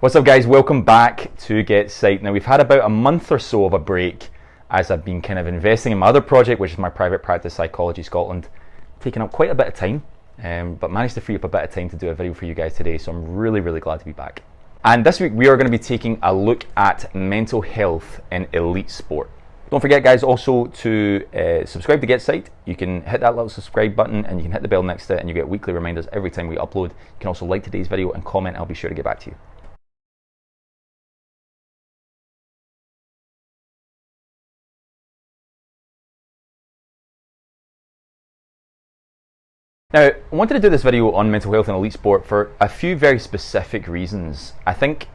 What's up guys, welcome back to GetPsyched. Now we've had about a month or so of a break as I've been kind of investing in my other project, which is my private practice Psychology Scotland, taking up quite a bit of time, but managed to free up a bit of time to do a video for you guys today, so I'm really glad to be back. And this week we are going to be taking a look at mental health in elite sport. Don't forget guys also to subscribe to GetPsyched. You can hit that little subscribe button and you can hit the bell next to it and you get weekly reminders every time we upload. You can also like today's video and comment, I'll be sure to get back to you. Now, I wanted to do this video on mental health in elite sport for a few very specific reasons. I think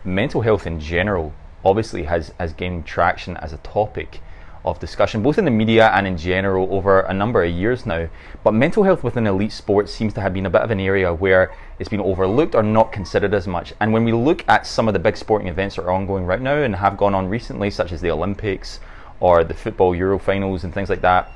mental health in general obviously has gained traction as a topic of discussion, both in the media and in general over a number of years now. But mental health within elite sports seems to have been a bit of an area where it's been overlooked or not considered as much. And when we look at some of the big sporting events that are ongoing right now and have gone on recently, such as the Olympics or the football Euro finals and things like that,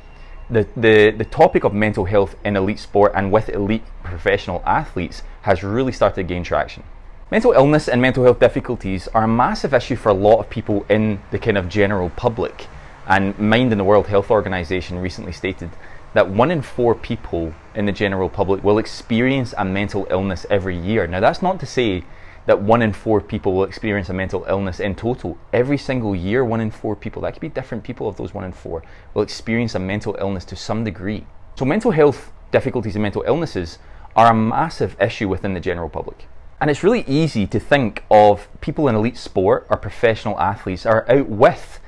the topic of mental health in elite sport and with elite professional athletes has really started to gain traction. Mental illness and mental health difficulties are a massive issue for a lot of people in the kind of general public. And Mind and the World Health Organization recently stated that 1 in 4 people in the general public will experience a mental illness every year. Now that's not to say that 1 in 4 people will experience a mental illness in total. Every single year, 1 in 4 people, that could be different people of those 1 in 4, will experience a mental illness to some degree. So mental health difficulties and mental illnesses are a massive issue within the general public. And it's really easy to think of people in elite sport or professional athletes are out with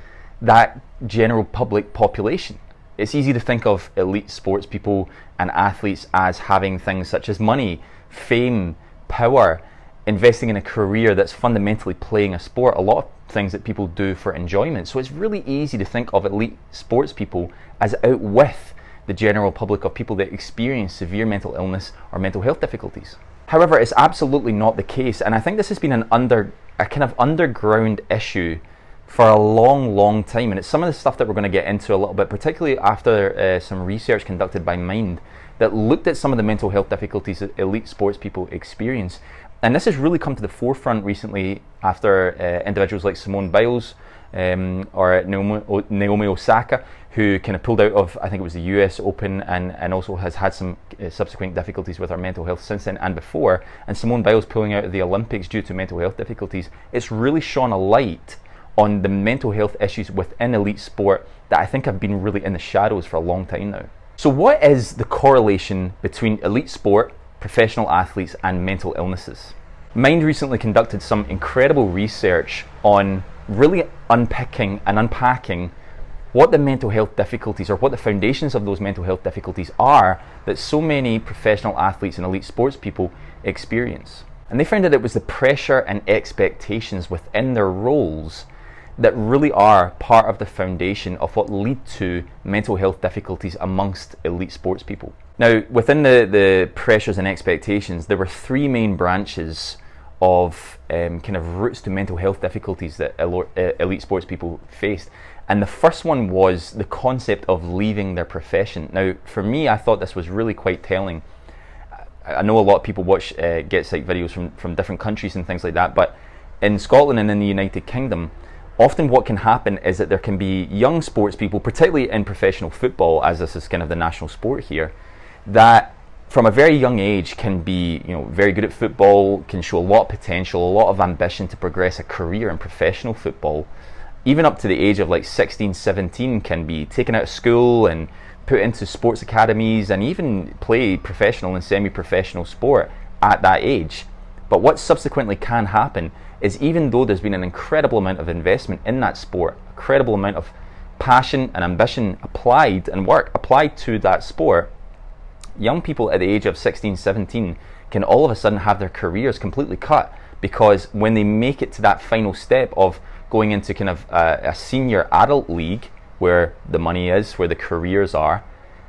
that general public population. It's easy to think of elite sports people and athletes as having things such as money, fame, power, investing in a career that's fundamentally playing a sport, a lot of things that people do for enjoyment. So it's really easy to think of elite sports people as out with the general public of people that experience severe mental illness or mental health difficulties. However, it's absolutely not the case, and I think this has been a kind of underground issue for a long time, and it's some of the stuff that we're going to get into a little bit, particularly after some research conducted by Mind that looked at some of the mental health difficulties that elite sports people experience. And this has really come to the forefront recently after individuals like Simone Biles or Naomi Osaka, who kind of pulled out of, I think it was the US Open, and also has had some subsequent difficulties with her mental health since then and before, and Simone Biles pulling out of the Olympics due to mental health difficulties. It's really shone a light on the mental health issues within elite sport that I think have been really in the shadows for a long time now. So what is the correlation between elite sport, professional athletes and mental illnesses? Mind recently conducted some incredible research on really unpicking and unpacking what the mental health difficulties or what the foundations of those mental health difficulties are that so many professional athletes and elite sports people experience. And they found that it was the pressure and expectations within their roles that really are part of the foundation of what lead to mental health difficulties amongst elite sports people. Now, within the pressures and expectations, there were 3 main branches of kind of roots to mental health difficulties that elite sports people faced. And the first one was the concept of leaving their profession. Now, for me, I thought this was really quite telling. I know a lot of people watch GetPsyched videos from different countries and things like that, but in Scotland and in the United Kingdom, often what can happen is that there can be young sports people, particularly in professional football, as this is kind of the national sport here, that from a very young age can be, very good at football, can show a lot of potential, a lot of ambition to progress a career in professional football, even up to the age of like 16, 17, can be taken out of school and put into sports academies and even play professional and semi-professional sport at that age. But what subsequently can happen is, even though there's been an incredible amount of investment in that sport, an incredible amount of passion and ambition applied and work applied to that sport, young people at the age of 16, 17 can all of a sudden have their careers completely cut, because when they make it to that final step of going into kind of a senior adult league where the money is, where the careers are,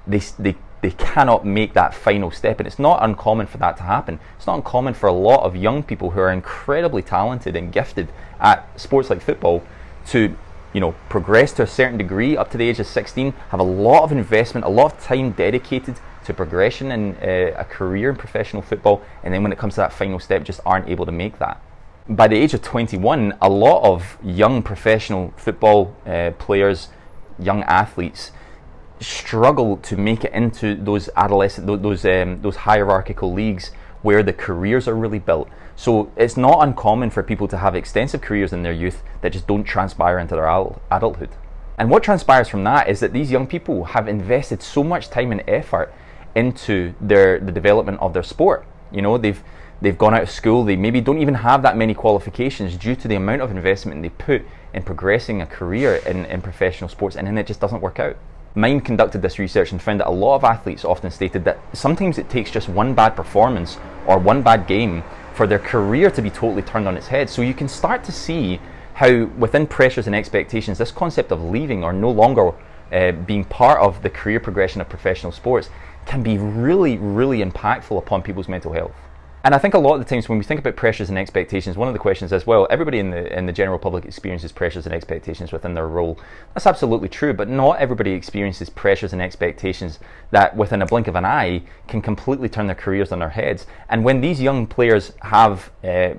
they cannot make that final step. And it's not uncommon for that to happen. It's not uncommon for a lot of young people who are incredibly talented and gifted at sports like football to progress to a certain degree up to the age of 16, have a lot of investment, a lot of time dedicated to progression in a career in professional football, and then when it comes to that final step, just aren't able to make that. by the age of 21, a lot of young professional football players, young athletes, struggle to make it into those adolescent, those hierarchical leagues where the careers are really built. So it's not uncommon for people to have extensive careers in their youth that just don't transpire into their adulthood. And what transpires from that is that these young people have invested so much time and effort into the development of their sport. You know, they've gone out of school, they maybe don't even have that many qualifications due to the amount of investment they put in progressing a career in professional sports, and then it just doesn't work out. Mind conducted this research and found that a lot of athletes often stated that sometimes it takes just one bad performance or one bad game for their career to be totally turned on its head. So you can start to see how within pressures and expectations, this concept of leaving or no longer being part of the career progression of professional sports can be really, really impactful upon people's mental health. And I think a lot of the times when we think about pressures and expectations, one of the questions is, well, everybody in the general public experiences pressures and expectations within their role. That's absolutely true, but not everybody experiences pressures and expectations that within a blink of an eye can completely turn their careers on their heads. And when these young players have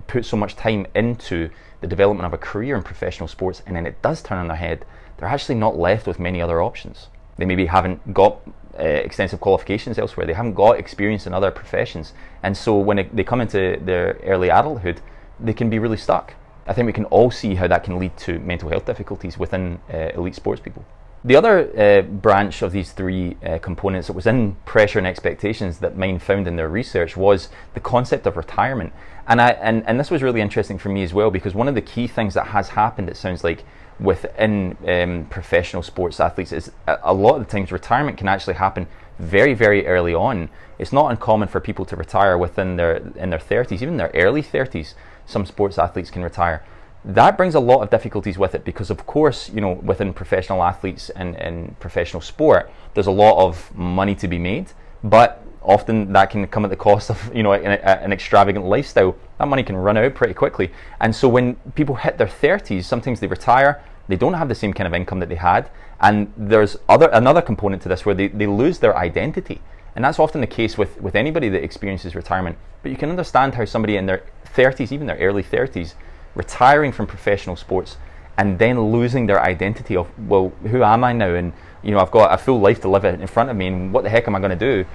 put so much time into the development of a career in professional sports, and then it does turn on their head, they're actually not left with many other options. They maybe haven't got extensive qualifications elsewhere, they haven't got experience in other professions, and so when they come into their early adulthood, they can be really stuck. I think we can all see how that can lead to mental health difficulties within elite sports people. The other branch of these three components that was in pressure and expectations that Mind found in their research was the concept of retirement. And this was really interesting for me as well, because one of the key things that has happened, it sounds like, within professional sports athletes is a lot of the times retirement can actually happen very, very early on. It's not uncommon for people to retire in their 30s, even their early 30s. Some sports athletes can retire. That brings a lot of difficulties with it because, of course, you know, within professional athletes and professional sport, there's a lot of money to be made, but often that can come at the cost of, you know, an extravagant lifestyle. That money can run out pretty quickly. And so when people hit their 30s, sometimes they retire, they don't have the same kind of income that they had. And there's another component to this where they lose their identity. And that's often the case with anybody that experiences retirement. But you can understand how somebody in their 30s, even their early 30s, retiring from professional sports and then losing their identity of, well, who am I now? And, you know, I've got a full life to live in front of me, and what the heck am I going to do?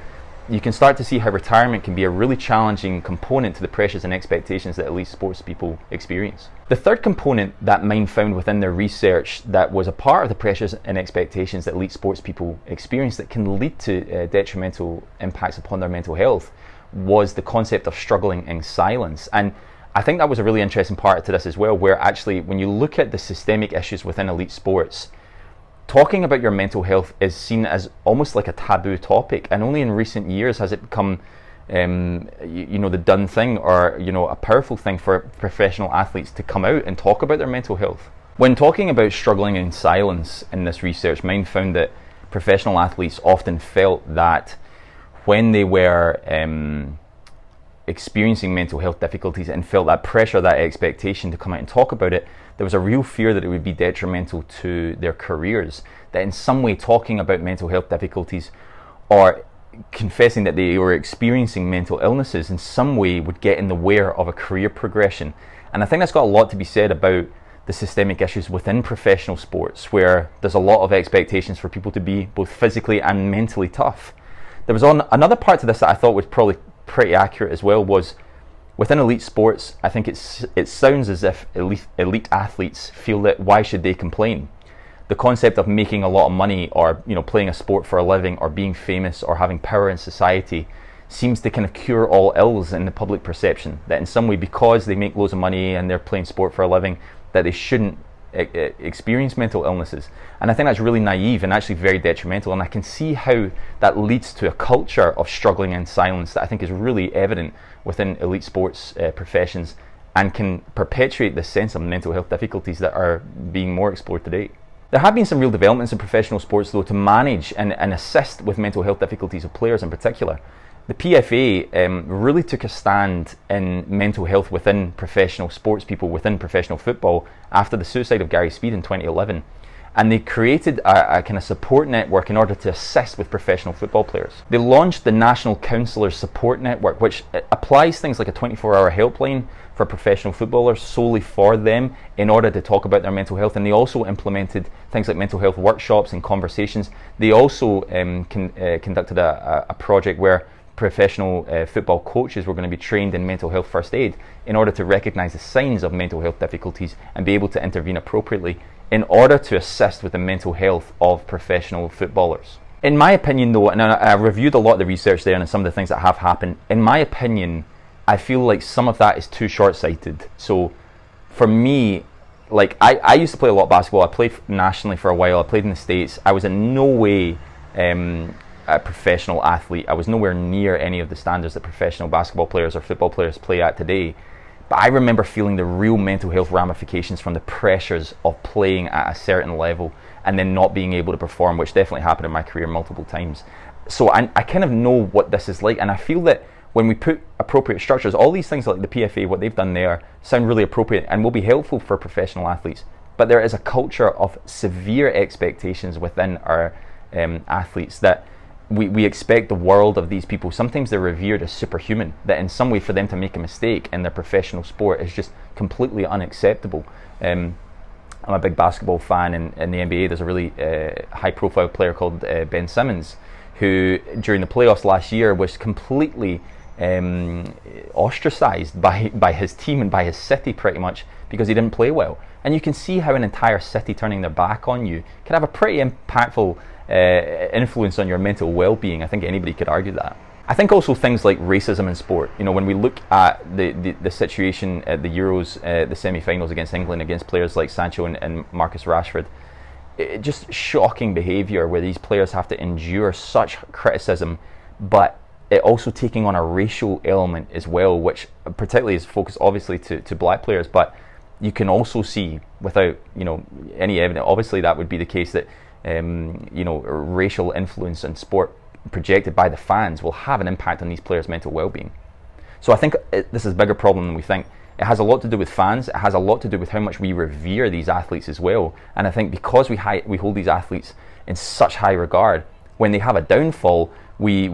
You can start to see how retirement can be a really challenging component to the pressures and expectations that elite sports people experience. The third component that Mind found within their research that was a part of the pressures and expectations that elite sports people experience that can lead to detrimental impacts upon their mental health was the concept of struggling in silence. And I think that was a really interesting part to this as well, where actually when you look at the systemic issues within elite sports, talking about your mental health is seen as almost like a taboo topic, and only in recent years has it become the done thing, or a powerful thing for professional athletes to come out and talk about their mental health. When talking about struggling in silence in this research, Mind found that professional athletes often felt that when they were experiencing mental health difficulties and felt that pressure, that expectation to come out and talk about it, there was a real fear that it would be detrimental to their careers, that in some way talking about mental health difficulties or confessing that they were experiencing mental illnesses in some way would get in the way of a career progression. And I think that's got a lot to be said about the systemic issues within professional sports, where there's a lot of expectations for people to be both physically and mentally tough. There was another part to this that I thought was probably pretty accurate as well, was within elite sports, I think it sounds as if elite athletes feel that why should they complain? The concept of making a lot of money, or playing a sport for a living, or being famous, or having power in society seems to kind of cure all ills in the public perception, that in some way, because they make loads of money and they're playing sport for a living, that they shouldn't experience mental illnesses. And I think that's really naive and actually very detrimental, and I can see how that leads to a culture of struggling in silence that I think is really evident within elite sports professions, and can perpetuate this sense of mental health difficulties that are being more explored today. There have been some real developments in professional sports though to manage and assist with mental health difficulties of players in particular. The PFA really took a stand in mental health within professional sports people, within professional football, after the suicide of Gary Speed in 2011. and they created a kind of support network in order to assist with professional football players. They launched the National Counsellors Support Network, which applies things like a 24-hour helpline for professional footballers solely for them in order to talk about their mental health. And they also implemented things like mental health workshops and conversations. They also conducted a project where professional football coaches were going to be trained in mental health first aid in order to recognise the signs of mental health difficulties and be able to intervene appropriately in order to assist with the mental health of professional footballers. In my opinion though, and I reviewed a lot of the research there and some of the things that have happened, in my opinion, I feel like some of that is too short-sighted. So for me, like I used to play a lot of basketball. I played nationally for a while. I played in the States. I was in no way a professional athlete. I was nowhere near any of the standards that professional basketball players or football players play at today. But I remember feeling the real mental health ramifications from the pressures of playing at a certain level and then not being able to perform, which definitely happened in my career multiple times. So I kind of know what this is like, and I feel that when we put appropriate structures, all these things like the PFA, what they've done there, sound really appropriate and will be helpful for professional athletes. But there is a culture of severe expectations within our athletes that we expect the world of these people. Sometimes they're revered as superhuman, that in some way for them to make a mistake in their professional sport is just completely unacceptable. I'm a big basketball fan, and in the NBA there's a really high profile player called Ben Simmons, who during the playoffs last year was completely ostracized by his team and by his city pretty much because he didn't play well. And you can see how an entire city turning their back on you can have a pretty impactful influence on your mental well-being. I think anybody could argue that. I think also things like racism in sport, you know, when we look at the situation at the Euros, the semi-finals against England, against players like Sancho and Marcus Rashford, just shocking behaviour where these players have to endure such criticism, but it also taking on a racial element as well, which particularly is focused obviously to black players, but you can also see without, you know, any evidence, obviously that would be the case, that you know, racial influence in sport projected by the fans will have an impact on these players' mental well-being. So I think this is a bigger problem than we think. It has a lot to do with fans. It has a lot to do with how much we revere these athletes as well. And I think because we hold these athletes in such high regard, when they have a downfall, we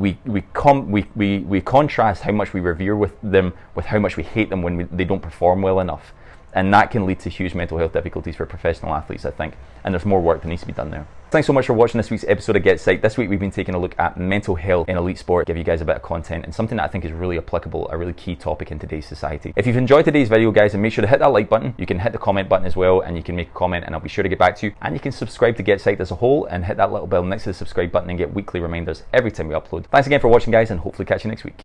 contrast how much we revere with them with how much we hate them when they don't perform well enough. And that can lead to huge mental health difficulties for professional athletes, I think. And there's more work that needs to be done there. Thanks so much for watching this week's episode of GetPsyched. This week we've been taking a look at mental health in elite sport, give you guys a bit of content and something that I think is really applicable, a really key topic in today's society. If you've enjoyed today's video, guys, then make sure to hit that like button. You can hit the comment button as well, and you can make a comment and I'll be sure to get back to you. And you can subscribe to GetPsyched as a whole and hit that little bell next to the subscribe button and get weekly reminders every time we upload. Thanks again for watching, guys, and hopefully catch you next week.